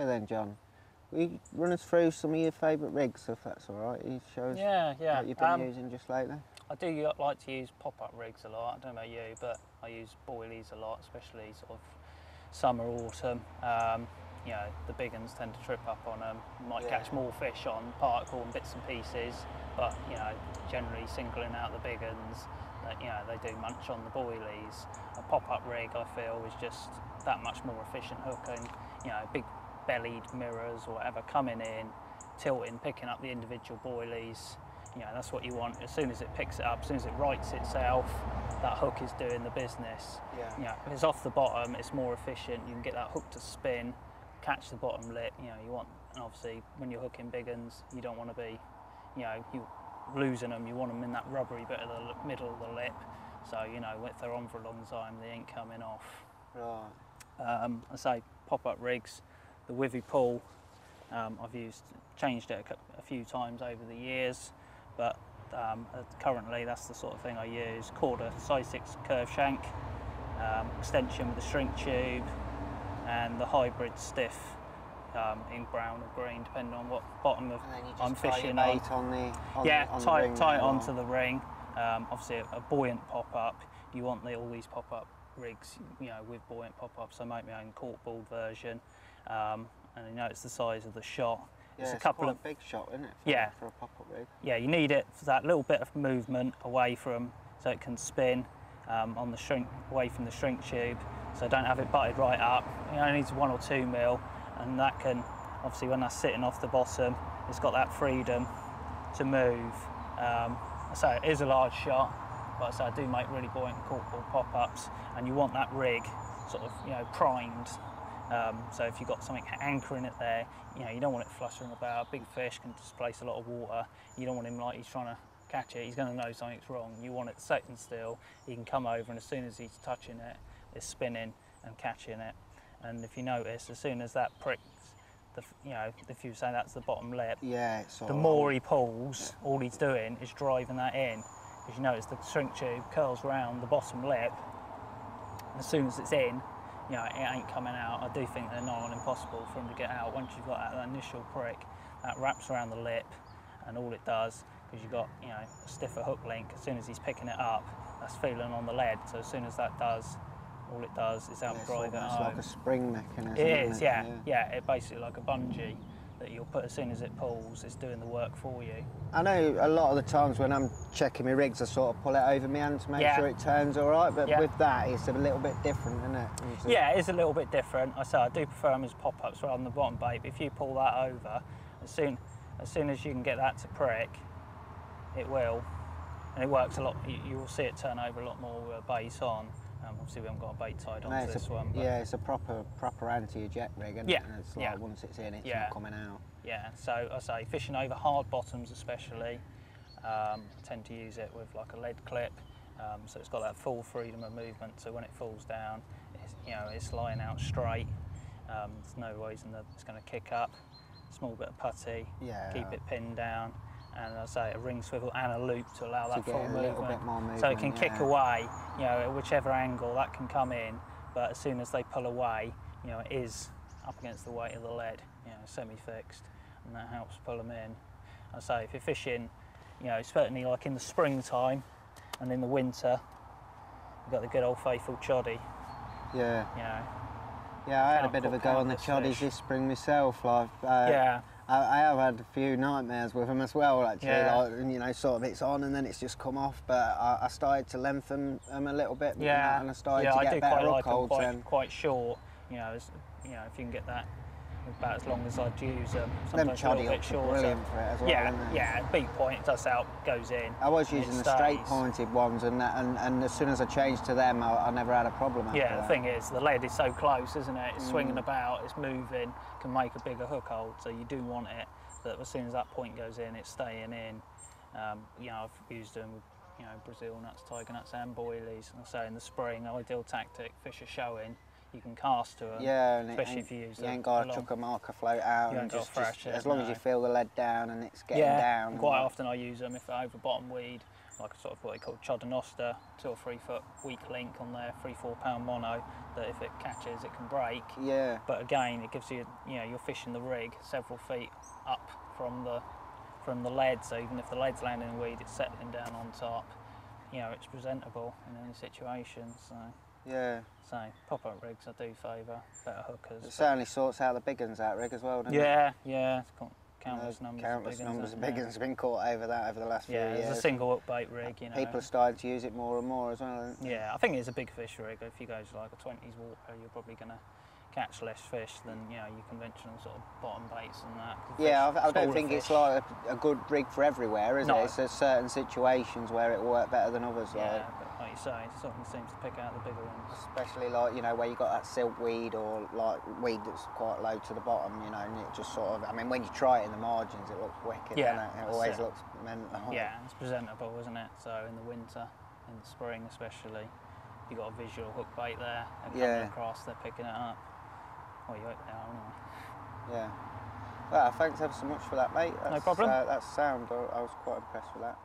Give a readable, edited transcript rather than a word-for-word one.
So then, John, will you run us through some of your favourite rigs, if that's all right? You show us what you've been using just lately. I do like to use pop-up rigs a lot. I don't know about you, but I use boilies a lot, especially sort of summer, autumn. You know, the big ones tend to trip up on them. You might catch more fish on particle and bits and pieces, but you know, generally singling out the big ones, you know, they do munch on the boilies. A pop-up rig, I feel, is just that much more efficient hooking. You know, big bellied mirrors or whatever coming in, tilting, picking up the individual boilies. You know, that's what you want. As soon as it picks it up, as soon as it rights itself, that hook is doing the business. Yeah. You know, if it's off the bottom, it's more efficient. You can get that hook to spin, catch the bottom lip. You know, you want, and obviously when you're hooking big uns, you don't want to be, you know, you losing them. You want them in that rubbery bit of the middle of the lip. So you know, if they're on for a long time, they ain't coming off. Right. I say pop-up rigs, the Wivy Pull. I've changed it a few times over the years, but currently that's the sort of thing I use. Quarter size 6 curve shank, extension with a shrink tube, and the hybrid stiff in brown or green, depending on what bottom of I'm fishing on. Tie it onto the ring. Obviously, a buoyant pop-up. You want all these pop-up rigs, you know, with buoyant pop-ups. I make my own corkboard version, and you know it's the size of the shot. Yeah, it's quite a big shot, isn't it? For a pop-up rig. Yeah, you need it for that little bit of movement away from, so it can spin on the shrink, away from the shrink tube. So don't have it butted right up. It only needs 1 or 2 mil, and that can, obviously when that's sitting off the bottom, it's got that freedom to move. So it is a large shot, but I do make really buoyant corkboard pop-ups, and you want that rig sort of, you know, primed. So if you've got something anchoring it there, you know, you don't want it fluttering about. Big fish can displace a lot of water. You don't want him like he's trying to catch it. He's going to know something's wrong. You want it sitting still. He can come over, and as soon as he's touching it, it's spinning and catching it. And if you notice, as soon as that pricks, you know, if you say that's the bottom lip, the more he pulls, all he's doing is driving that in. Because you notice the shrink tube curls around the bottom lip. As soon as it's in, you know, it ain't coming out. I do think they're nigh on impossible for him to get out. Once you've got that initial prick, that wraps around the lip, and all it does, because you've got, you know, a stiffer hook link, as soon as he's picking it up, that's feeling on the lead. So as soon as that does, all it does is help drive it home. It's like a spring mechanism. It is, yeah. It's basically like a bungee that you'll put as soon as it pulls, it's doing the work for you. I know a lot of the times when I'm checking my rigs, I sort of pull it over my hand to make sure it turns all right, but with that, it's a little bit different, isn't it? Yeah, it is a little bit different. I do prefer them as pop-ups rather than the bottom bait, but if you pull that over, as soon as you can get that to prick, it will, and it works a lot. You will see it turn over a lot more with a bait on. Obviously we haven't got a bait tied onto this one. But yeah, it's a proper anti-eject rig, isn't it? And it's like once it's in, it's not coming out. Yeah, so I say fishing over hard bottoms especially, I tend to use it with like a lead clip. So it's got that full freedom of movement, so when it falls down, it's lying out straight. There's no reason that it's going to kick up. Small bit of putty, keep it pinned down, and I say a ring swivel and a loop to allow that full movement. So it can kick away, at whichever angle that can come in, but as soon as they pull away, it is up against the weight of the lead, semi-fixed, and that helps pull them in. I say if you're fishing, certainly like in the springtime and in the winter, you've got the good old faithful choddy. Yeah, I had a bit of a go on the choddies this spring myself. I have had a few nightmares with them as well, actually. Like, sort of it's on and then it's just come off. But I started to lengthen them a little bit, and I started to get better hook holds. Quite short. If you can get that about as long as I'd use them. Sometimes them choddy hooks are brilliant for it as well. Beat point, that's how it goes in. I was using the straight pointed ones, and as soon as I changed to them, I never had a problem after that. The thing is, the lead is so close, isn't it? It's swinging about, it's moving, can make a bigger hook hold, so you do want it, that as soon as that point goes in, it's staying in. I've used them with Brazil nuts, tiger nuts and boilies. And I say in the spring, ideal tactic, fish are showing, you can cast to them, especially if you use them. You ain't got to chuck a marker float out, and just as long as you feel the lead down and it's getting down. Quite often I use them if I over bottom weed like a sort of what they call Chodonosta, 2 or 3 foot weak link on their 3-4 pound mono, that if it catches it can break. Yeah. But again, it gives you, you know, you're fishing the rig several feet up from the lead, so even if the lead's landing in weed, it's settling down on top. You know, it's presentable in any situation. So yeah. So pop-up rigs I do favour, better hookers. It certainly sorts out the big uns, that rig as well, doesn't it? Yeah. It's got countless numbers of big uns have been caught over the last few years. Yeah, it's a single hook bait rig, you know. People are starting to use it more and more as well. Yeah, I think it's a big fish rig. If you go to like a 20s water, you're probably going to catch less fish than, you know, your conventional sort of bottom baits and that. Yeah, I don't think it's like a good rig for everywhere, is it? It's there's certain situations where it will work better than others. Yeah, but like you say, it certainly seems to pick out the bigger ones. Especially like, you know, where you got that silkweed or like weed that's quite low to the bottom, you know, and it just sort of, I mean, when you try it in the margins, it looks wicked, doesn't it? It always looks mental. Yeah, it's presentable, isn't it? So in the winter, in the spring especially, you got a visual hook bait there, and coming across, they're picking it up. Well, you hope they are, anyway. Yeah. Well, thanks ever so much for that, mate. No problem. That's sound. I was quite impressed with that.